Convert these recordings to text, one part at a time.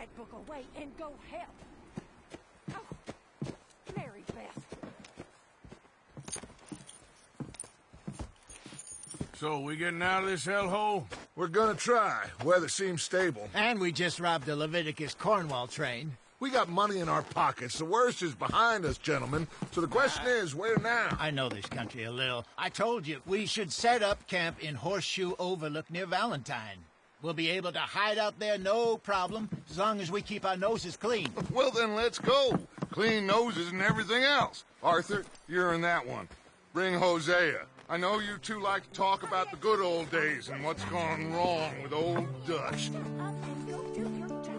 that book away and go help. Oh, Mary Beth. So, we getting out of this hellhole? We're gonna try. Weather seems stable. And we just robbed the Leviticus Cornwall train. We got money in our pockets. The worst is behind us, gentlemen. So the question is, where now? I know this country a little. I told you, we should set up camp in Horseshoe Overlook near Valentine. We'll be able to hide out there, no problem, as long as we keep our noses clean. Well, then let's go. Clean noses and everything else. Arthur, you're in that one. Bring Hosea. I know you two like to talk about the good old days and what's gone wrong with old Dutch. Up and go do your job.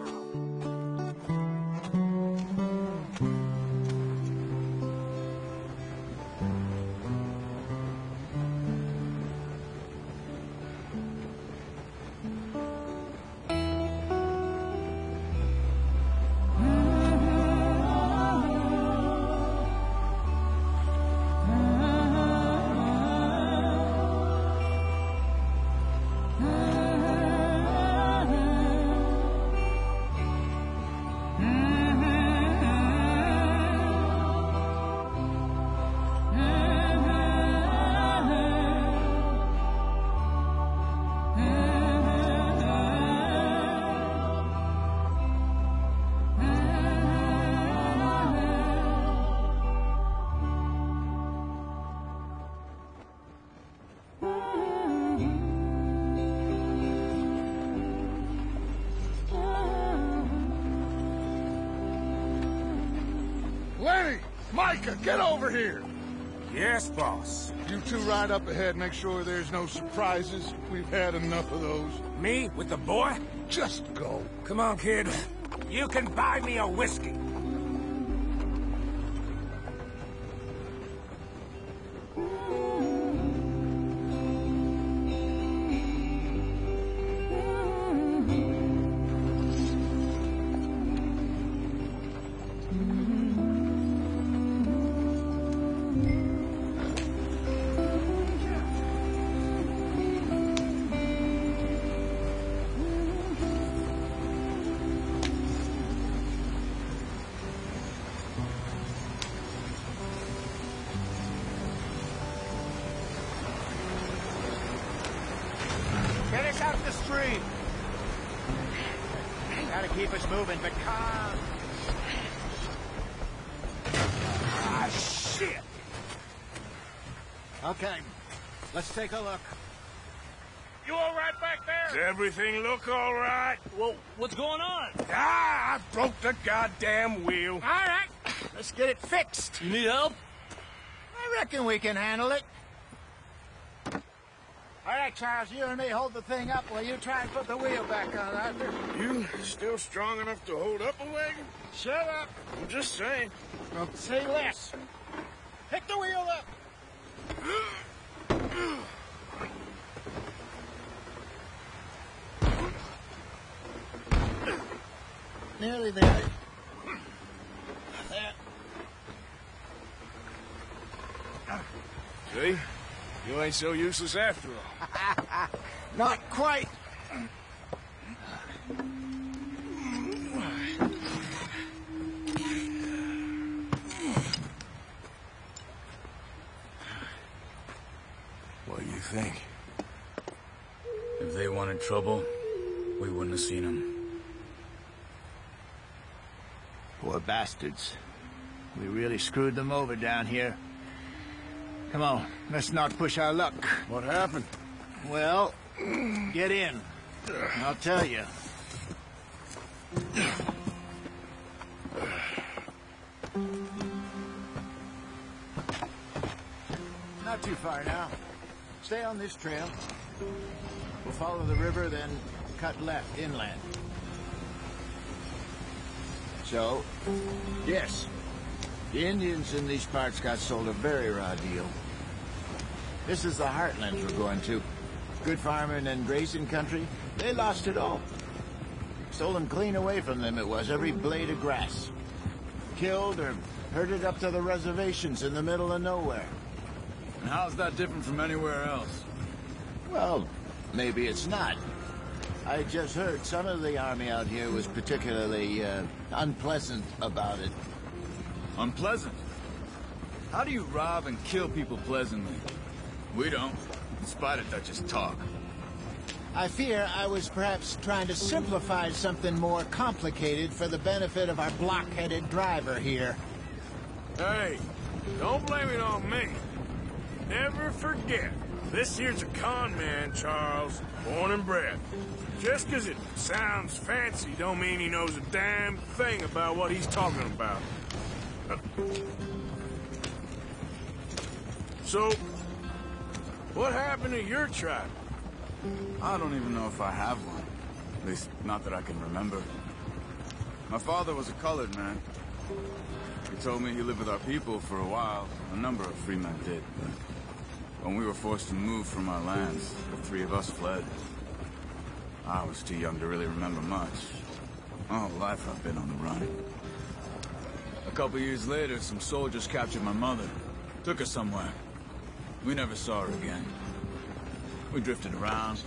Lenny! Micah, get over here! Yes, boss. You two ride up ahead, make sure there's no surprises. We've had enough of those. Me with the boy? Just go. Come on, kid. You can buy me a whiskey. Get us out the street. Gotta keep us moving, but calm. Ah, shit! Okay, let's take a look. You all right back there? Does everything look all right? Well, what's going on? Ah, I broke the goddamn wheel. All right, let's get it fixed. You need help? I reckon we can handle it. All right, Charles, you and me hold the thing up while you try and put the wheel back on, Arthur. You still strong enough to hold up a wagon? Shut up. I'm just saying. Well, say less. Pick the wheel up. Nearly there. See? You ain't so useless after all. Not quite. What do you think? If they wanted trouble, we wouldn't have seen them. Poor bastards. We really screwed them over down here. Come on, let's not push our luck. What happened? Well, get in. I'll tell you. Not too far now. Stay on this trail. We'll follow the river, then cut left inland. So, yes, the Indians in these parts got sold a very raw deal. This is the heartlands we're going to. Good farming and grazing country, they lost it all. Stolen clean away from them it was, every blade of grass. Killed or herded up to the reservations in the middle of nowhere. And how's that different from anywhere else? Well, maybe it's not. I just heard some of the army out here was particularly, unpleasant about it. Unpleasant? How do you rob and kill people pleasantly? We don't, in spite of Dutch's talk. I fear I was perhaps trying to simplify something more complicated for the benefit of our block-headed driver here. Hey, don't blame it on me. Never forget, this here's a con man, Charles, born and bred. Just 'cause it sounds fancy don't mean he knows a damn thing about what he's talking about. So, what happened to your tribe? I don't even know if I have one. At least, not that I can remember. My father was a colored man. He told me he lived with our people for a while. A number of free men did, but when we were forced to move from our lands, the three of us fled. I was too young to really remember much. My whole life I've been on the run. A couple years later, some soldiers captured my mother. Took her somewhere. We never saw her again. We drifted around.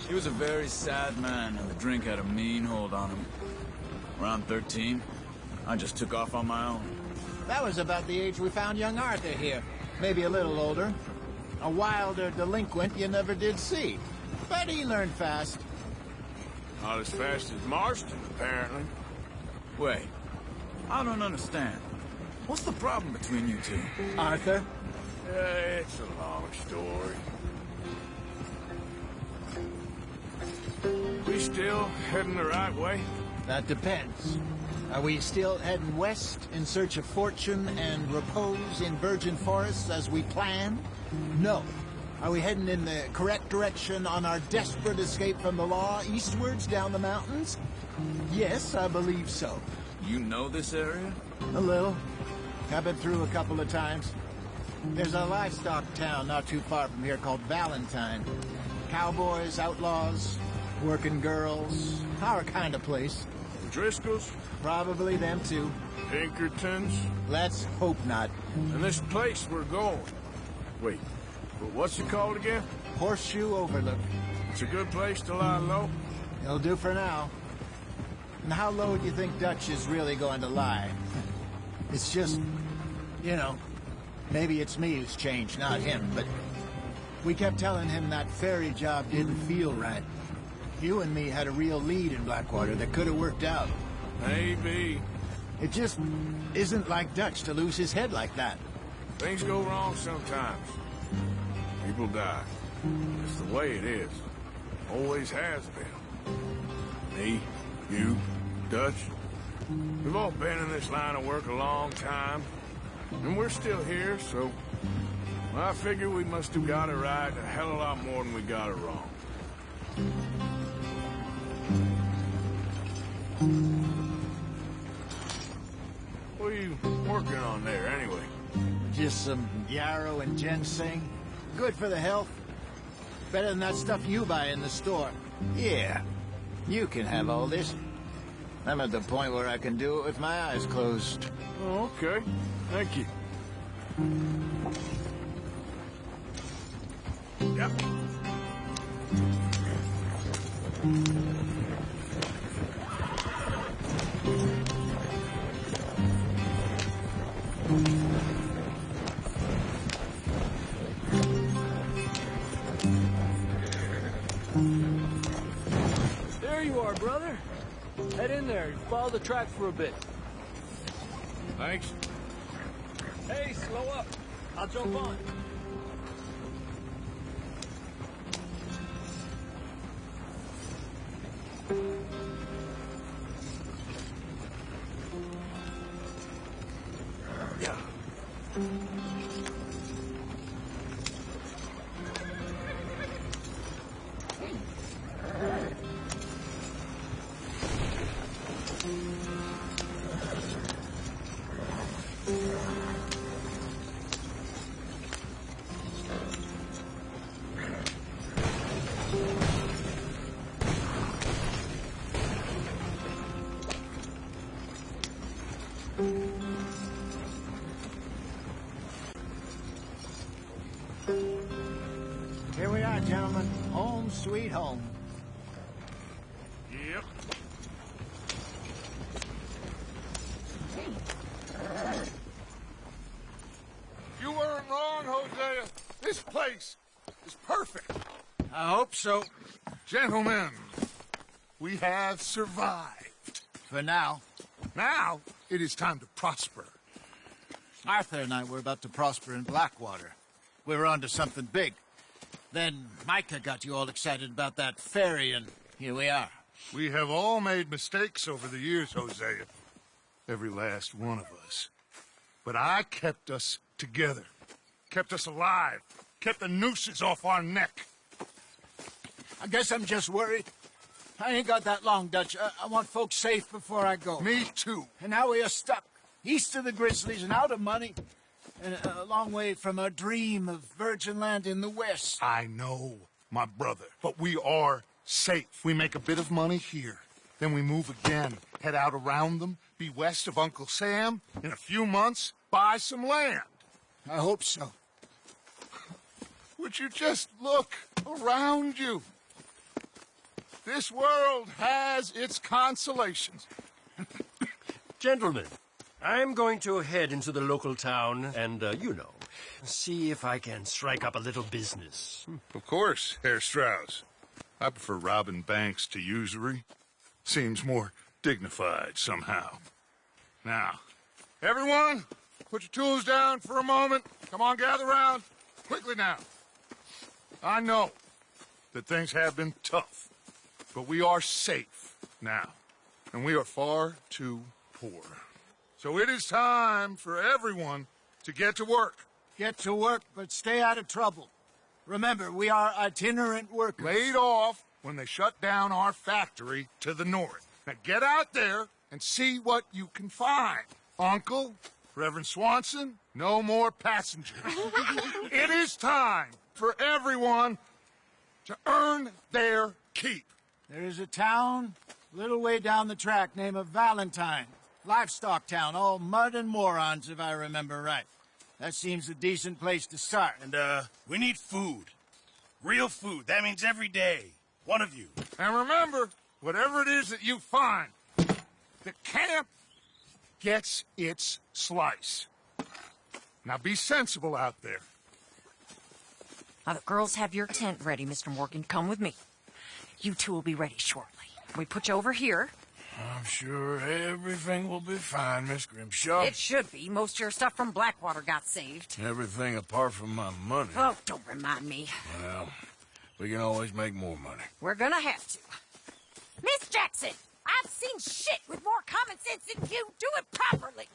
He was a very sad man, and the drink had a mean hold on him. Around 13, I just took off on my own. That was about the age we found young Arthur here. Maybe a little older. A wilder delinquent you never did see. But he learned fast. Not as fast as Marston, apparently. Wait, I don't understand. What's the problem between you two? Arthur? It's a long story. We still heading the right way? That depends. Are we still heading west in search of fortune and repose in virgin forests as we planned? No. Are we heading in the correct direction on our desperate escape from the law eastwards down the mountains? Yes, I believe so. You know this area? A little. I've been through a couple of times. There's a livestock town not too far from here called Valentine. Cowboys, outlaws, working girls, our kind of place. The Driscolls? Probably them too. Pinkertons? Let's hope not. And this place we're going. Wait, but what's it called again? Horseshoe Overlook. It's a good place to lie low? It'll do for now. And how low do you think Dutch is really going to lie? It's just, you know, maybe it's me who's changed, not him, but we kept telling him that ferry job didn't feel right. You and me had a real lead in Blackwater that could have worked out. Maybe. It just isn't like Dutch to lose his head like that. Things go wrong sometimes. People die. It's the way it is. Always has been. Me, you, Dutch. We've all been in this line of work a long time. And we're still here, so... I figure we must have got it right a hell of a lot more than we got it wrong. What are you working on there, anyway? Just some yarrow and ginseng. Good for the health. Better than that stuff you buy in the store. Yeah, you can have all this. I'm at the point where I can do it with my eyes closed. Oh, okay. Thank you. Yep. There you are, brother. Head in there and follow the track for a bit. Thanks. Hey, slow up. I'll jump on. Yeah. Here we are, gentlemen. Home sweet home. Yep. You weren't wrong, Hosea. This place is perfect. I hope so. Gentlemen, we have survived. For now. Now, it is time to prosper. Arthur and I were about to prosper in Blackwater. We were onto something big. Then Micah got you all excited about that ferry, and here we are. We have all made mistakes over the years, Hosea. Every last one of us. But I kept us together. Kept us alive. Kept the nooses off our neck. I guess I'm just worried. I ain't got that long, Dutch. I want folks safe before I go. Me too. And now we are stuck. East of the Grizzlies and out of money. And a long way from our dream of virgin land in the west. I know, my brother. But we are safe. We make a bit of money here. Then we move again. Head out around them. Be west of Uncle Sam. In a few months, buy some land. I hope so. Would you just look around you? This world has its consolations. Gentlemen, I'm going to head into the local town and, see if I can strike up a little business. Of course, Herr Strauss. I prefer robbing banks to usury. Seems more dignified somehow. Now, everyone, put your tools down for a moment. Come on, gather round. Quickly now. I know that things have been tough, but we are safe now, and we are far too poor. So it is time for everyone to get to work. Get to work, but stay out of trouble. Remember, we are itinerant workers. Laid off when they shut down our factory to the north. Now get out there and see what you can find. Uncle, Reverend Swanson, no more passengers. It is time for everyone to earn their keep. There is a town a little way down the track named Valentine. Livestock town, all mud and morons, if I remember right. That seems a decent place to start. And, we need food. Real food. That means every day. One of you. And remember, whatever it is that you find, the camp gets its slice. Now be sensible out there. Now, the girls have your tent ready, Mr. Morgan. Come with me. You two will be ready shortly. We put you over here. I'm sure everything will be fine, Miss Grimshaw. It should be. Most of your stuff from Blackwater got saved. Everything apart from my money. Oh, don't remind me. Well, we can always make more money. We're gonna have to. Miss Jackson, I've seen shit with more common sense than you. Do it properly.